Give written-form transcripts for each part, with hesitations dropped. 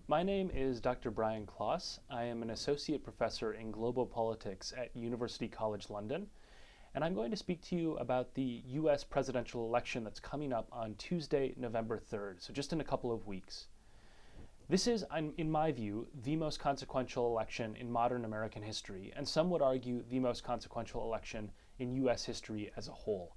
My name is Dr. Brian Klaas. I am an associate professor in global politics at University College London, and I'm going to speak to you about the US presidential election that's coming up on Tuesday, November 3rd, so just in a couple of weeks. This is, in my view, the most consequential election in modern American history, and some would argue the most consequential election in US history as a whole.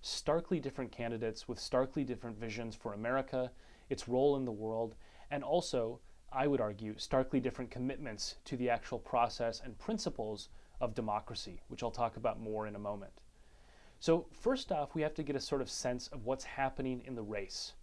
Starkly different candidates with starkly different visions for America, its role in the world, and also, I would argue, starkly different commitments to the actual process and principles of democracy, which I'll talk about more in a moment. So first off, we have to get a sort of sense of what's happening in the race.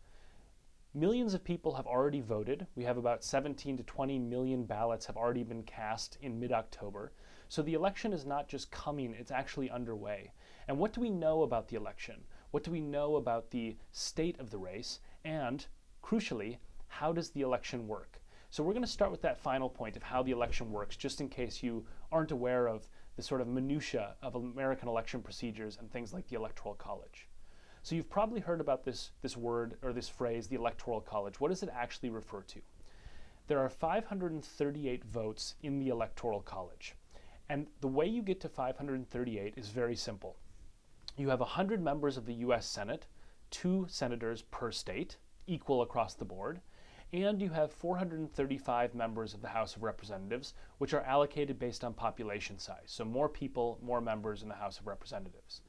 Millions of people have already voted. We have about 17 to 20 million ballots have already been cast in mid-October. So the election is not just coming, it's actually underway. And what do we know about the election? What do we know about the state of the race? And, crucially, how does the election work? So we're going to start with that final point of how the election works, just in case you aren't aware of the sort of minutiae of American election procedures and things like the Electoral College. So you've probably heard about this word or this phrase, the Electoral College. What does it actually refer to? There are 538 votes in the Electoral College. And the way you get to 538 is very simple. You have 100 members of the US Senate, 2 senators per state, equal across the board, and you have 435 members of the House of Representatives, which are allocated based on population size. So more people, more members in the House of Representatives.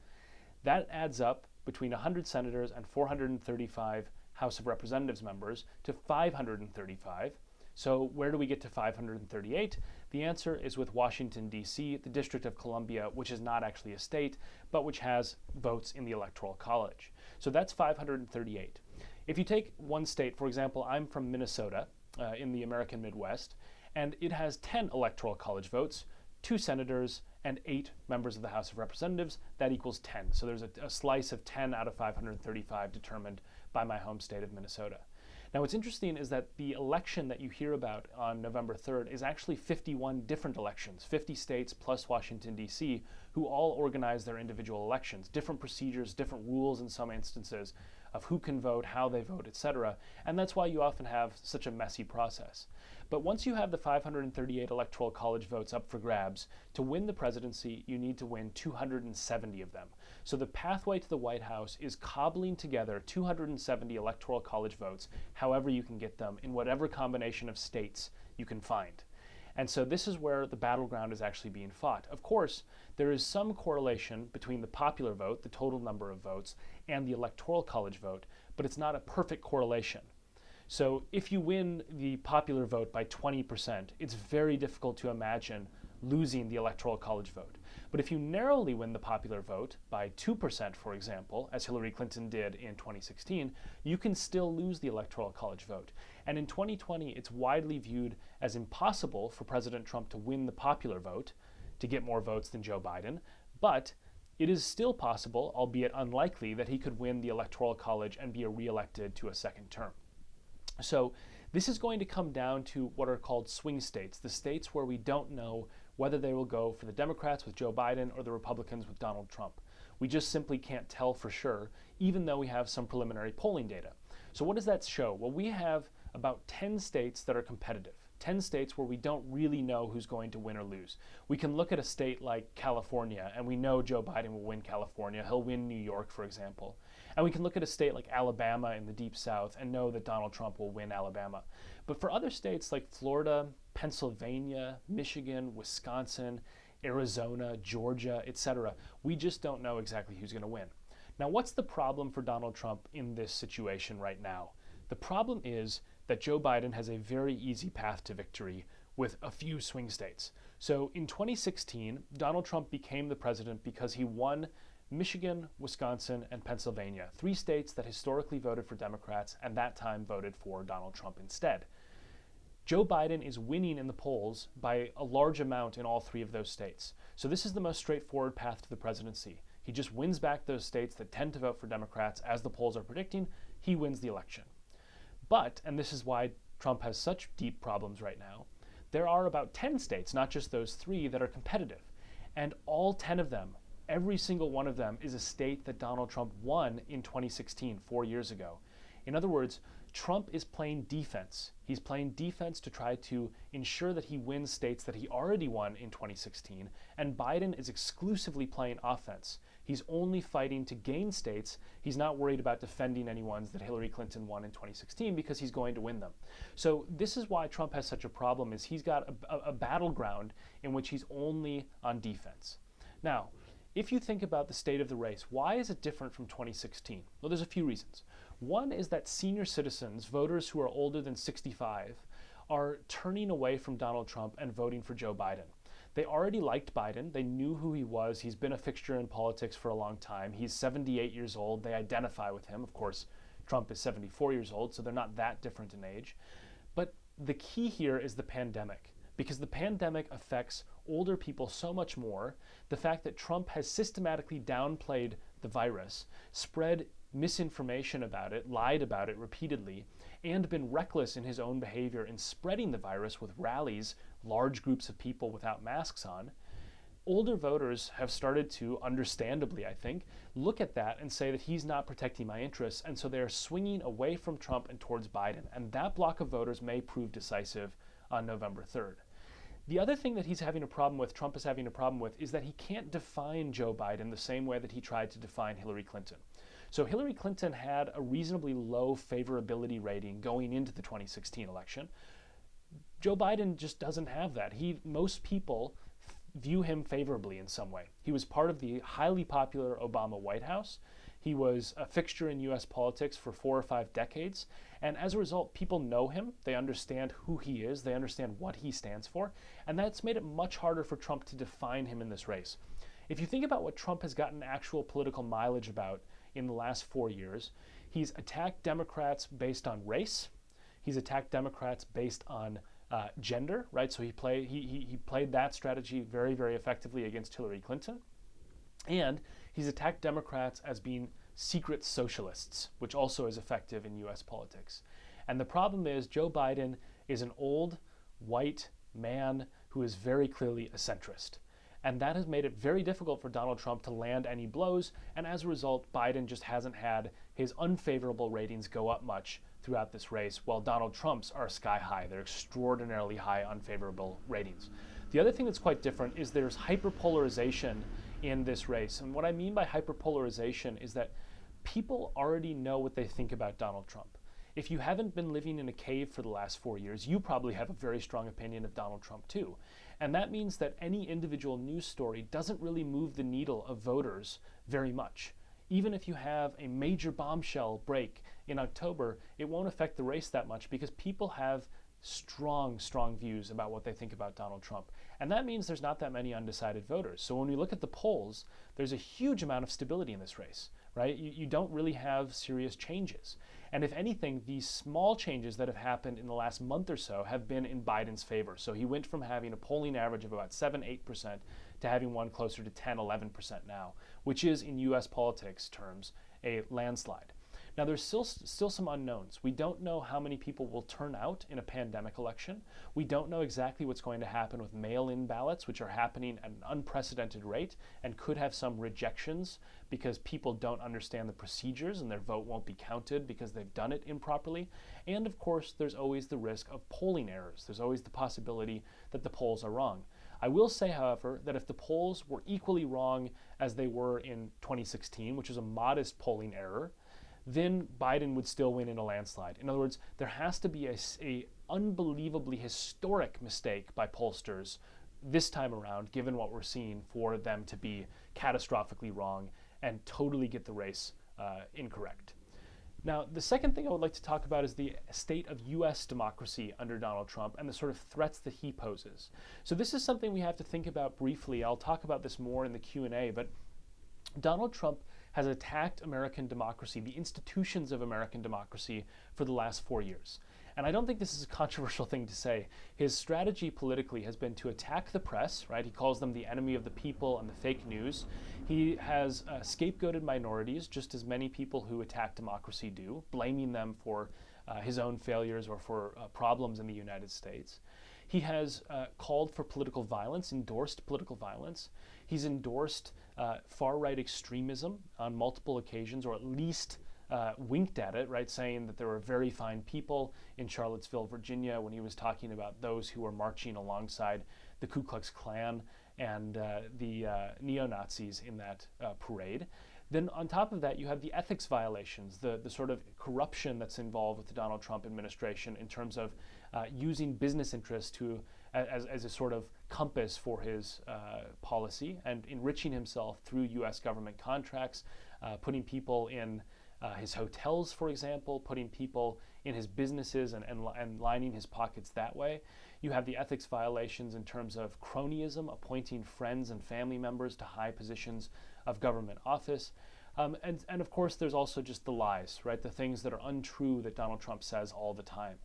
That adds up between 100 senators and 435 House of Representatives members to 535. So where do we get to 538? The answer is with Washington, D.C., the District of Columbia, which is not actually a state, but which has votes in the Electoral College. So that's 538. If you take one state, for example, I'm from Minnesota in the American Midwest, and it has 10 Electoral College votes, 2 senators, and 8 members of the House of Representatives. That equals 10. So there's a slice of 10 out of 535 determined by my home state of Minnesota. Now what's interesting is that the election that you hear about on November 3rd is actually 51 different elections, 50 states plus Washington, D.C., who all organize their individual elections, different procedures, different rules in some instances of who can vote, how they vote, etc. And that's why you often have such a messy process. But once you have the 538 Electoral College votes up for grabs, to win the presidency, you need to win 270 of them. So the pathway to the White House is cobbling together 270 Electoral College votes, however you can get them, in whatever combination of states you can find. And so this is where the battleground is actually being fought. Of course, there is some correlation between the popular vote, the total number of votes, and the Electoral College vote, but it's not a perfect correlation. So if you win the popular vote by 20%, it's very difficult to imagine losing the Electoral College vote. But if you narrowly win the popular vote by 2%, for example, as Hillary Clinton did in 2016, you can still lose the Electoral College vote. And in 2020, it's widely viewed as impossible for President Trump to win the popular vote, to get more votes than Joe Biden, but it is still possible, albeit unlikely, that he could win the Electoral College and be reelected to a second term. So this is going to come down to what are called swing states, the states where we don't know whether they will go for the Democrats with Joe Biden or the Republicans with Donald Trump. We just simply can't tell for sure, even though we have some preliminary polling data. So what does that show? Well, we have about 10 states that are competitive. 10 states where we don't really know who's going to win or lose. We can look at a state like California, and we know Joe Biden will win California. He'll win New York, for example. And we can look at a state like Alabama in the Deep South and know that Donald Trump will win Alabama. But for other states like Florida, Pennsylvania, Michigan, Wisconsin, Arizona, Georgia, etc., we just don't know exactly who's going to win. Now, what's the problem for Donald Trump in this situation right now? The problem is that Joe Biden has a very easy path to victory with a few swing states. So in 2016, Donald Trump became the president because he won Michigan, Wisconsin, and Pennsylvania, 3 states that historically voted for Democrats and that time voted for Donald Trump instead. Joe Biden is winning in the polls by a large amount in all 3 of those states. So this is the most straightforward path to the presidency. He just wins back those states that tend to vote for Democrats, as the polls are predicting. He wins the election. But, and this is why Trump has such deep problems right now, there are about 10 states, not just those 3, that are competitive. And all 10 of them, every single one of them, is a state that Donald Trump won in 2016, 4 years ago. In other words, Trump is playing defense. He's playing defense to try to ensure that he wins states that he already won in 2016, and Biden is exclusively playing offense. He's only fighting to gain states. He's not worried about defending any ones that Hillary Clinton won in 2016 because he's going to win them. So this is why Trump has such a problem, is he's got a battleground in which he's only on defense. Now, if you think about the state of the race, why is it different from 2016? Well, there's a few reasons. One is that senior citizens, voters who are older than 65, are turning away from Donald Trump and voting for Joe Biden. They already liked Biden. They knew who he was. He's been a fixture in politics for a long time. He's 78 years old. They identify with him. Of course, Trump is 74 years old, so they're not that different in age. But the key here is the pandemic, because the pandemic affects older people so much more. The fact that Trump has systematically downplayed the virus, spread misinformation about it, lied about it repeatedly, and been reckless in his own behavior in spreading the virus with rallies, large groups of people without masks on, older voters have started to, understandably I think, look at that and say that he's not protecting my interests, and so they're swinging away from Trump and towards Biden, and that block of voters may prove decisive on November 3rd. The other thing that Trump is having a problem with, is that he can't define Joe Biden the same way that he tried to define Hillary Clinton. So Hillary Clinton had a reasonably low favorability rating going into the 2016 election. Joe Biden just doesn't have that. Most people view him favorably in some way. He was part of the highly popular Obama White House. He was a fixture in US politics for 4 or 5 decades. And as a result, people know him. They understand who he is. They understand what he stands for. And that's made it much harder for Trump to define him in this race. If you think about what Trump has gotten actual political mileage about in the last 4 years, he's attacked Democrats based on race. He's attacked Democrats based on gender, right? So he played that strategy very, very effectively against Hillary Clinton. And he's attacked Democrats as being secret socialists, which also is effective in US politics. And the problem is Joe Biden is an old, white man who is very clearly a centrist. And that has made it very difficult for Donald Trump to land any blows, and as a result, Biden just hasn't had his unfavorable ratings go up much throughout this race, while Donald Trump's are sky high. They're extraordinarily high unfavorable ratings. The other thing that's quite different is there's hyperpolarization in this race. And what I mean by hyperpolarization is that people already know what they think about Donald Trump. If you haven't been living in a cave for the last 4 years, you probably have a very strong opinion of Donald Trump too. And that means that any individual news story doesn't really move the needle of voters very much. Even if you have a major bombshell break in October, it won't affect the race that much because people have strong views about what they think about Donald Trump. And that means there's not that many undecided voters. So when we look at the polls, there's a huge amount of stability in this race, right? You don't really have serious changes. And if anything, these small changes that have happened in the last month or so have been in Biden's favor. So he went from having a polling average of about 7-8% to having one closer to 10-11% now, which is, in US politics terms, a landslide. Now, there's still some unknowns. We don't know how many people will turn out in a pandemic election. We don't know exactly what's going to happen with mail-in ballots, which are happening at an unprecedented rate and could have some rejections because people don't understand the procedures and their vote won't be counted because they've done it improperly. And of course, there's always the risk of polling errors. There's always the possibility that the polls are wrong. I will say, however, that if the polls were equally wrong as they were in 2016, which is a modest polling error, then Biden would still win in a landslide. In other words, there has to be a unbelievably historic mistake by pollsters this time around, given what we're seeing, for them to be catastrophically wrong and totally get the race incorrect. Now, the second thing I would like to talk about is the state of US democracy under Donald Trump and the sort of threats that he poses. So this is something we have to think about briefly. I'll talk about this more in the Q&A, but Donald Trump has attacked American democracy, the institutions of American democracy, for the last 4 years. And I don't think this is a controversial thing to say. His strategy politically has been to attack the press, right? He calls them the enemy of the people and the fake news. He has scapegoated minorities, just as many people who attack democracy do, blaming them for his own failures or for problems in the United States. He has called for political violence, endorsed political violence. He's endorsed far-right extremism on multiple occasions, or at least winked at it, right, saying that there were very fine people in Charlottesville, Virginia, when he was talking about those who were marching alongside the Ku Klux Klan and the neo-Nazis in that parade. Then on top of that, you have the ethics violations, the sort of corruption that's involved with the Donald Trump administration in terms of using business interests as a sort of compass for his policy and enriching himself through U.S. government contracts, putting people in his hotels, for example, putting people in his businesses and lining his pockets that way. You have the ethics violations in terms of cronyism, appointing friends and family members to high positions of government office. And of course, there's also just the lies, right? The things that are untrue that Donald Trump says all the time.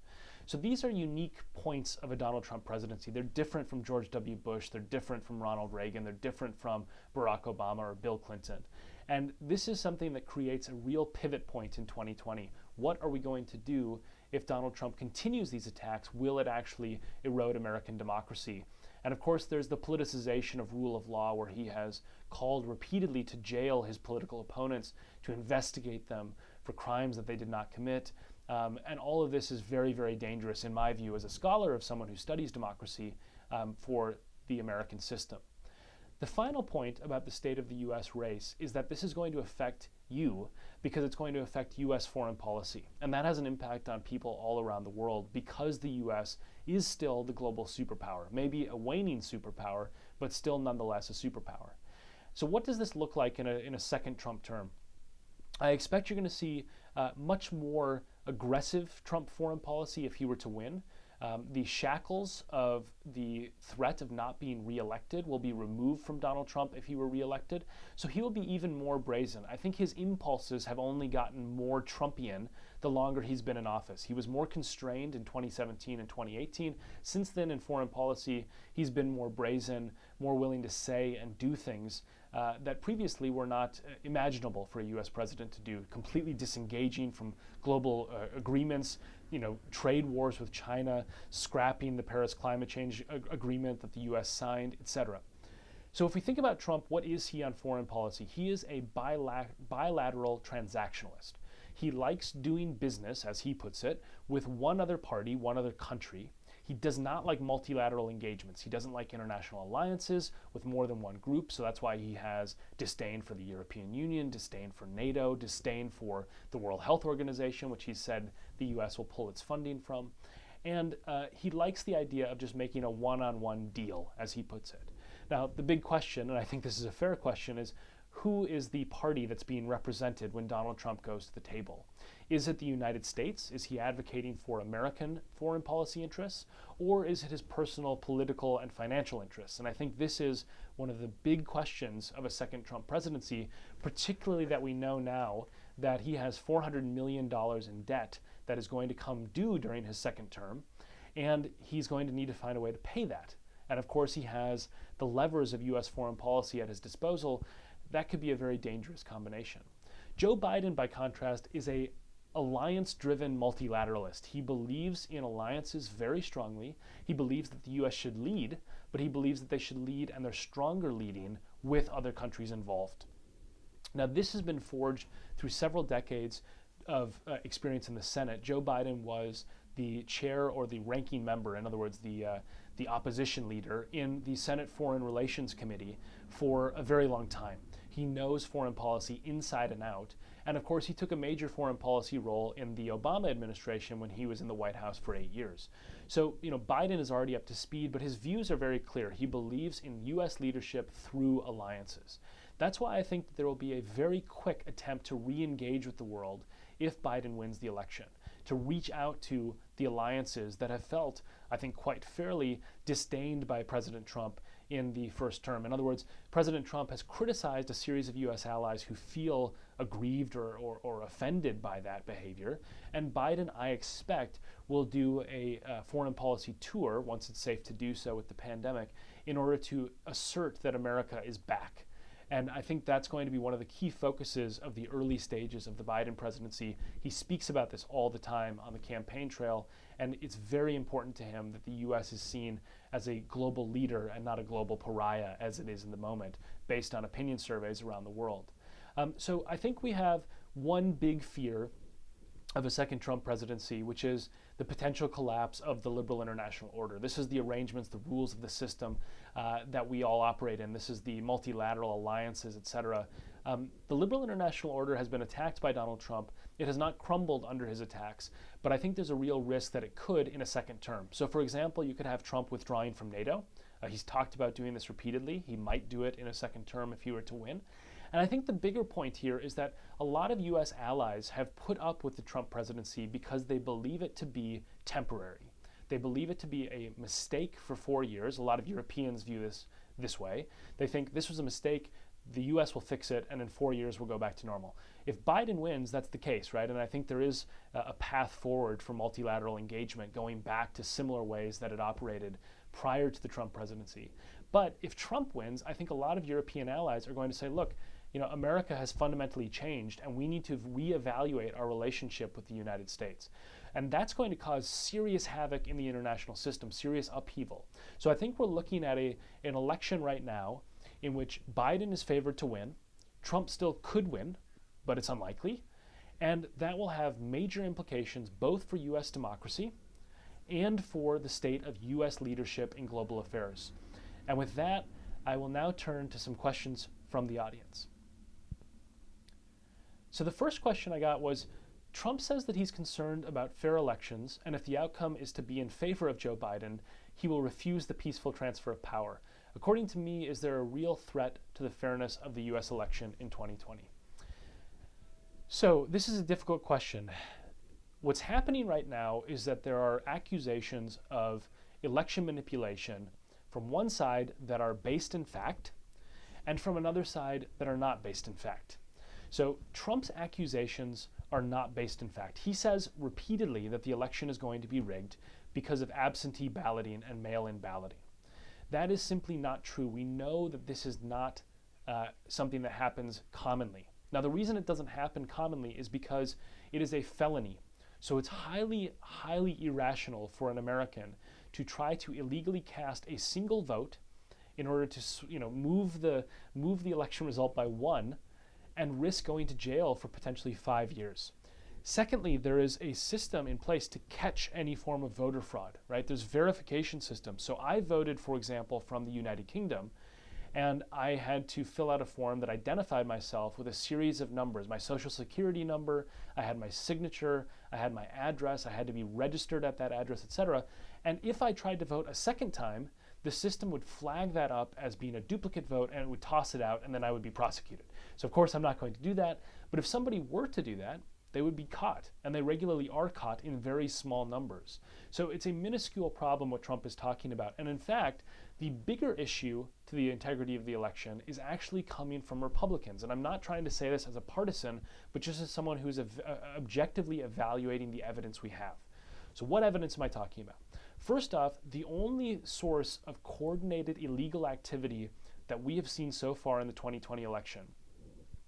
So these are unique points of a Donald Trump presidency. They're different from George W. Bush. They're different from Ronald Reagan. They're different from Barack Obama or Bill Clinton. And this is something that creates a real pivot point in 2020. What are we going to do if Donald Trump continues these attacks? Will it actually erode American democracy? And of course, there's the politicization of rule of law, where he has called repeatedly to jail his political opponents, to investigate them for crimes that they did not commit. And all of this is very, very dangerous, in my view, as a scholar of someone who studies democracy, for the American system. The final point about the state of the U.S. race is that this is going to affect you because it's going to affect U.S. foreign policy. And that has an impact on people all around the world because the U.S. is still the global superpower, maybe a waning superpower, but still nonetheless a superpower. So what does this look like in a second Trump term? I expect you're going to see much more aggressive Trump foreign policy if he were to win. The shackles of the threat of not being reelected will be removed from Donald Trump if he were reelected. So he will be even more brazen. I think his impulses have only gotten more Trumpian the longer he's been in office. He was more constrained in 2017 and 2018. Since then, in foreign policy, he's been more brazen, more willing to say and do things that previously were not imaginable for a U.S. president to do, completely disengaging from global agreements, trade wars with China, scrapping the Paris climate change agreement that the U.S. signed, etc. So if we think about Trump, what is he on foreign policy? He is a bilateral transactionalist. He likes doing business, as he puts it, with one other party, one other country. He does not like multilateral engagements. He doesn't like international alliances with more than one group, so that's why he has disdain for the European Union, disdain for NATO, disdain for the World Health Organization, which he said the U.S. will pull its funding from. And he likes the idea of just making a one-on-one deal, as he puts it. Now, the big question, and I think this is a fair question, is who is the party that's being represented when Donald Trump goes to the table? Is it the United States? Is he advocating for American foreign policy interests? Or is it his personal political and financial interests? And I think this is one of the big questions of a second Trump presidency, particularly that we know now that he has $400 million in debt that is going to come due during his second term, and he's going to need to find a way to pay that. And of course, he has the levers of U.S. foreign policy at his disposal. That could be a very dangerous combination. Joe Biden, by contrast, is a alliance-driven multilateralist. He believes in alliances very strongly. He believes that the U.S. should lead, but he believes that they should lead, and they're stronger leading, with other countries involved. Now, this has been forged through several decades of experience in the Senate. Joe Biden was the chair or the ranking member, in other words, the opposition leader in the Senate Foreign Relations Committee for a very long time. He knows foreign policy inside and out. And of course, he took a major foreign policy role in the Obama administration when he was in the White House for 8 years. So, Biden is already up to speed, but his views are very clear. He believes in U.S. leadership through alliances. That's why I think that there will be a very quick attempt to re-engage with the world if Biden wins the election, to reach out to the alliances that have felt, I think, quite fairly disdained by President Trump in the first term. In other words, President Trump has criticized a series of U.S. allies who feel aggrieved or offended by that behavior. And Biden, I expect, will do a foreign policy tour, once it's safe to do so with the pandemic, in order to assert that America is back. And I think that's going to be one of the key focuses of the early stages of the Biden presidency. He speaks about this all the time on the campaign trail, and it's very important to him that the U.S. is seen as a global leader and not a global pariah as it is in the moment, based on opinion surveys around the world. So I think we have one big fear of a second Trump presidency, which is the potential collapse of the liberal international order. This is the arrangements, the rules of the system that we all operate in. This is the multilateral alliances, etc. The liberal international order has been attacked by Donald Trump. It has not crumbled under his attacks, but I think there's a real risk that it could in a second term. So for example, you could have Trump withdrawing from NATO. He's talked about doing this repeatedly. He might do it in a second term if he were to win. And I think the bigger point here is that a lot of US allies have put up with the Trump presidency because they believe it to be temporary. They believe it to be a mistake for 4 years. A lot of Europeans view this way. They think this was a mistake, the US will fix it, and in 4 years we'll go back to normal. If Biden wins, that's the case, right? And I think there is a path forward for multilateral engagement going back to similar ways that it operated prior to the Trump presidency. But if Trump wins, I think a lot of European allies are going to say, look, America has fundamentally changed and we need to reevaluate our relationship with the United States. And that's going to cause serious havoc in the international system, serious upheaval. So I think we're looking at an election right now in which Biden is favored to win. Trump still could win, but it's unlikely. And that will have major implications both for US democracy and for the state of US leadership in global affairs. And with that, I will now turn to some questions from the audience. So the first question I got was, Trump says that he's concerned about fair elections, and if the outcome is to be in favor of Joe Biden, he will refuse the peaceful transfer of power. According to me, is there a real threat to the fairness of the US election in 2020? So this is a difficult question. What's happening right now is that there are accusations of election manipulation from one side that are based in fact, and from another side that are not based in fact. So Trump's accusations are not based in fact. He says repeatedly that the election is going to be rigged because of absentee balloting and mail-in balloting. That is simply not true. We know that this is not something that happens commonly. Now, the reason it doesn't happen commonly is because it is a felony. So it's highly, highly irrational for an American to try to illegally cast a single vote in order to move the election result by one and risk going to jail for potentially 5 years. Secondly, there is a system in place to catch any form of voter fraud, right? There's verification systems. So I voted, for example, from the United Kingdom, and I had to fill out a form that identified myself with a series of numbers. My social security number, I had my signature, I had my address, I had to be registered at that address, etc. And if I tried to vote a second time, the system would flag that up as being a duplicate vote and it would toss it out and then I would be prosecuted. So of course I'm not going to do that, but if somebody were to do that, they would be caught, and they regularly are caught in very small numbers. So it's a minuscule problem what Trump is talking about. And in fact, the bigger issue to the integrity of the election is actually coming from Republicans. And I'm not trying to say this as a partisan, but just as someone who's objectively evaluating the evidence we have. So what evidence am I talking about? First off, the only source of coordinated illegal activity that we have seen so far in the 2020 election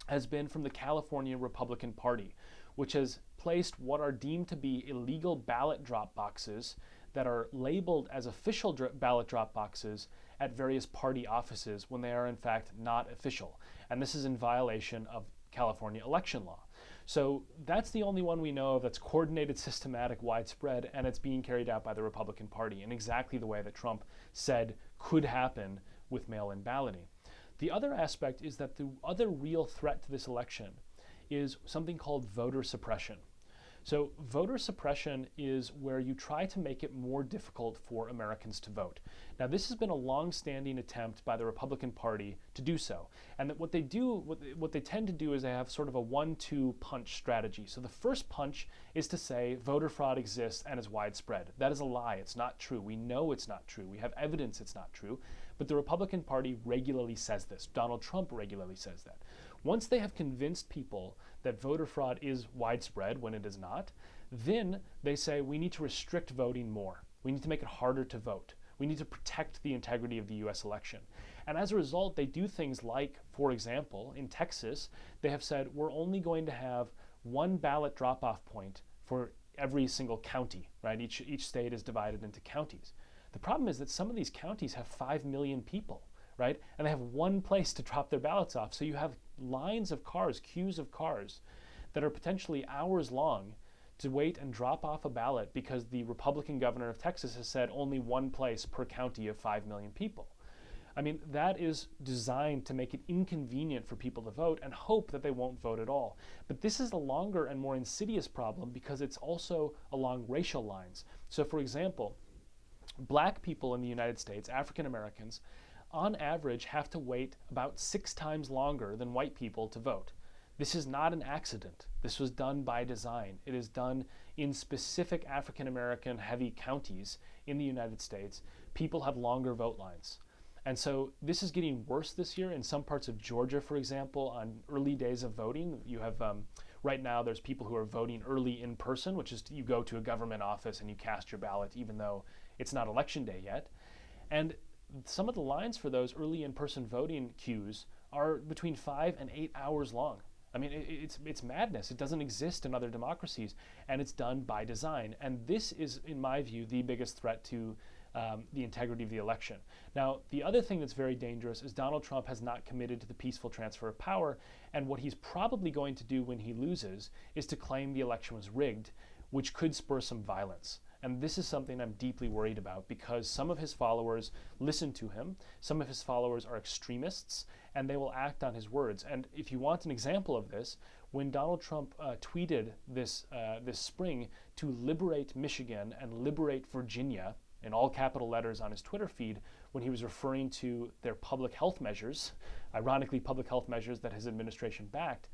has been from the California Republican Party, which has placed what are deemed to be illegal ballot drop boxes that are labeled as official ballot drop boxes at various party offices when they are in fact not official. And this is in violation of California election law. So that's the only one we know of that's coordinated, systematic, widespread, and it's being carried out by the Republican Party in exactly the way that Trump said could happen with mail-in balloting. The other aspect is that the other real threat to this election is something called voter suppression. So voter suppression is where you try to make it more difficult for Americans to vote. Now, this has been a long-standing attempt by the Republican Party to do so. And that what they tend to do is they have sort of a 1-2 punch strategy. So the first punch is to say voter fraud exists and is widespread. That is a lie. It's not true. We know it's not true. We have evidence it's not true. But the Republican Party regularly says this. Donald Trump regularly says that. Once they have convinced people that voter fraud is widespread when it is not, then they say we need to restrict voting more. We need to make it harder to vote. We need to protect the integrity of the US election. And as a result, they do things like, for example, in Texas, they have said we're only going to have one ballot drop-off point for every single county, right? Each state is divided into counties. The problem is that some of these counties have 5 million people, right? And they have one place to drop their ballots off. So you have lines of cars, queues of cars that are potentially hours long to wait and drop off a ballot because the Republican governor of Texas has said only one place per county of 5 million people. I mean, that is designed to make it inconvenient for people to vote and hope that they won't vote at all. But this is a longer and more insidious problem because it's also along racial lines. So, for example, black people in the United States, African Americans, on average have to wait about 6 times longer than white people to vote. This is not an accident. This was done by design. It is done in specific African American heavy counties in the United States. People have longer vote lines. And so this is getting worse this year in some parts of Georgia, for example, on early days of voting. You have, right now, there's people who are voting early in person, which is you go to a government office and you cast your ballot even though it's not election day yet. And some of the lines for those early in-person voting queues are between 5 and 8 hours long. I mean, it's madness. It doesn't exist in other democracies, and it's done by design. And this is, in my view, the biggest threat to the integrity of the election. Now, the other thing that's very dangerous is Donald Trump has not committed to the peaceful transfer of power, and what he's probably going to do when he loses is to claim the election was rigged, which could spur some violence. And this is something I'm deeply worried about because some of his followers listen to him, some of his followers are extremists, and they will act on his words. And if you want an example of this, when Donald Trump tweeted this spring to liberate Michigan and liberate Virginia, in all capital letters on his Twitter feed, when he was referring to their public health measures, ironically public health measures that his administration backed,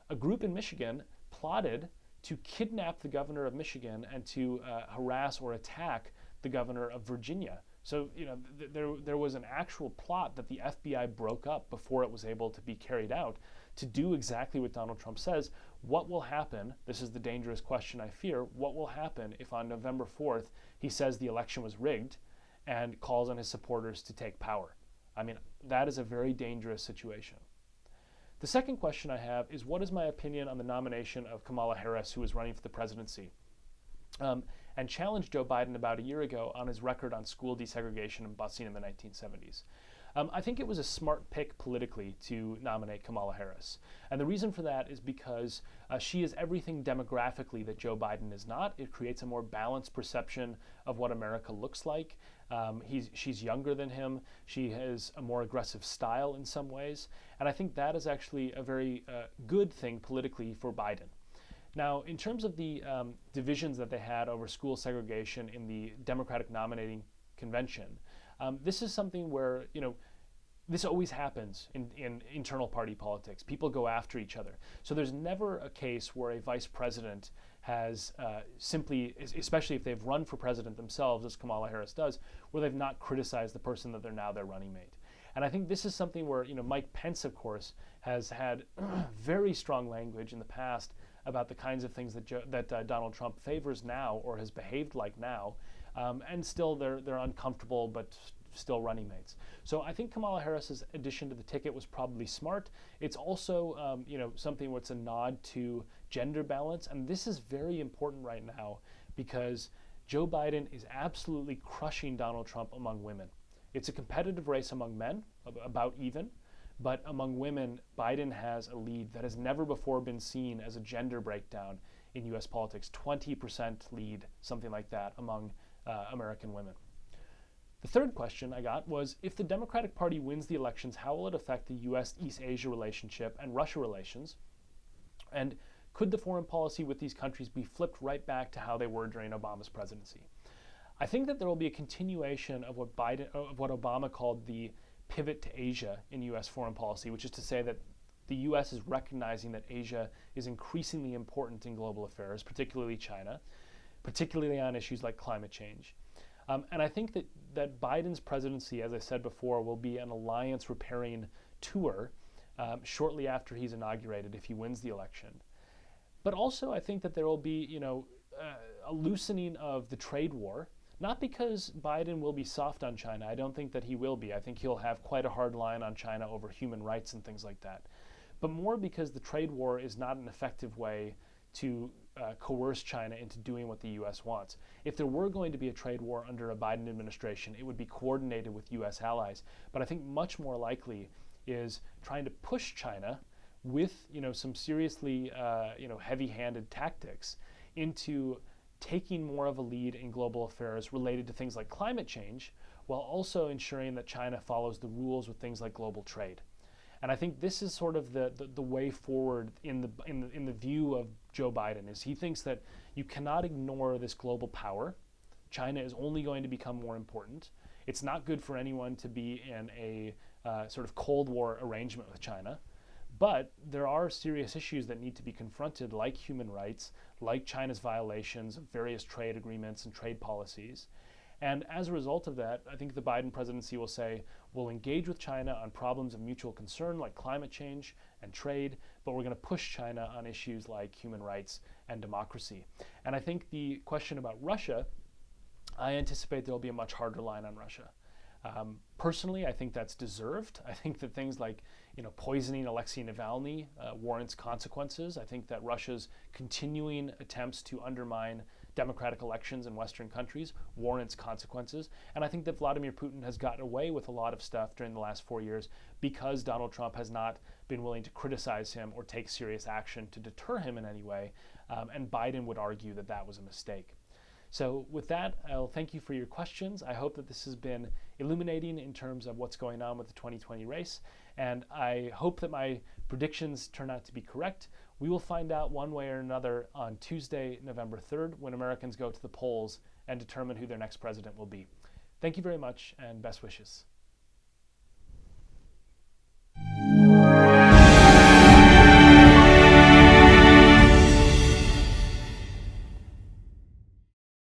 a group in Michigan plotted to kidnap the governor of Michigan and to harass or attack the governor of Virginia. So, you know, there was an actual plot that the FBI broke up before it was able to be carried out to do exactly what Donald Trump says. What will happen, this is the dangerous question I fear, what will happen if on November 4th he says the election was rigged and calls on his supporters to take power? I mean, that is a very dangerous situation. The second question I have is, what is my opinion on the nomination of Kamala Harris, who is running for the presidency, and challenged Joe Biden about a year ago on his record on school desegregation and busing in the 1970s? I think it was a smart pick politically to nominate Kamala Harris. And the reason for that is because she is everything demographically that Joe Biden is not. It creates a more balanced perception of what America looks like. She's younger than him. She has a more aggressive style in some ways. And I think that is actually a very good thing politically for Biden. Now, in terms of the divisions that they had over school segregation in the Democratic nominating convention, this is something where, you know, this always happens in internal party politics. People go after each other. So there's never a case where a vice president has simply, especially if they've run for president themselves, as Kamala Harris does, where they've not criticized the person that they're now their running mate. And I think this is something where, you know, Mike Pence, of course, has had very strong language in the past about the kinds of things that Donald Trump favors now or has behaved like now, and still they're uncomfortable but still running mates. So I think Kamala Harris's addition to the ticket was probably smart. It's also you know, something where it's a nod to gender balance, and this is very important right now because Joe Biden is absolutely crushing Donald Trump among women. It's a competitive race among men, about even, but among women, Biden has a lead that has never before been seen as a gender breakdown in U.S. politics. 20% lead, something like that, among American women. The third question I got was, if the Democratic Party wins the elections, how will it affect the U.S.-East Asia relationship and Russia relations? And could the foreign policy with these countries be flipped right back to how they were during Obama's presidency? I think that there will be a continuation of what Obama called the pivot to Asia in U.S. foreign policy, which is to say that the U.S. is recognizing that Asia is increasingly important in global affairs, particularly China, particularly on issues like climate change. And I think that Biden's presidency, as I said before, will be an alliance repairing tour shortly after he's inaugurated if he wins the election. But also I think that there will be, you know, a loosening of the trade war, not because Biden will be soft on China. I don't think that he will be. I think he'll have quite a hard line on China over human rights and things like that. But more because the trade war is not an effective way to coerce China into doing what the U.S. wants. If there were going to be a trade war under a Biden administration, it would be coordinated with U.S. allies. But I think much more likely is trying to push China with some seriously heavy-handed tactics into taking more of a lead in global affairs related to things like climate change, while also ensuring that China follows the rules with things like global trade. And I think this is sort of the way forward in the view of Joe Biden. Is he thinks that you cannot ignore this global power. China is only going to become more important. It's not good for anyone to be in a sort of Cold War arrangement with China. But there are serious issues that need to be confronted, like human rights, like China's violations of various trade agreements and trade policies. And as a result of that, I think the Biden presidency will say, we'll engage with China on problems of mutual concern like climate change and trade, but we're going to push China on issues like human rights and democracy. And I think the question about Russia, I anticipate there will be a much harder line on Russia. Personally, I think that's deserved. I think that things like poisoning Alexei Navalny warrants consequences. I think that Russia's continuing attempts to undermine democratic elections in Western countries warrants consequences. And I think that Vladimir Putin has gotten away with a lot of stuff during the last 4 years because Donald Trump has not been willing to criticize him or take serious action to deter him in any way. And Biden would argue that that was a mistake. So with that, I'll thank you for your questions. I hope that this has been illuminating in terms of what's going on with the 2020 race. And I hope that my predictions turn out to be correct. We will find out one way or another on Tuesday, November 3rd, when Americans go to the polls and determine who their next president will be. Thank you very much, and best wishes.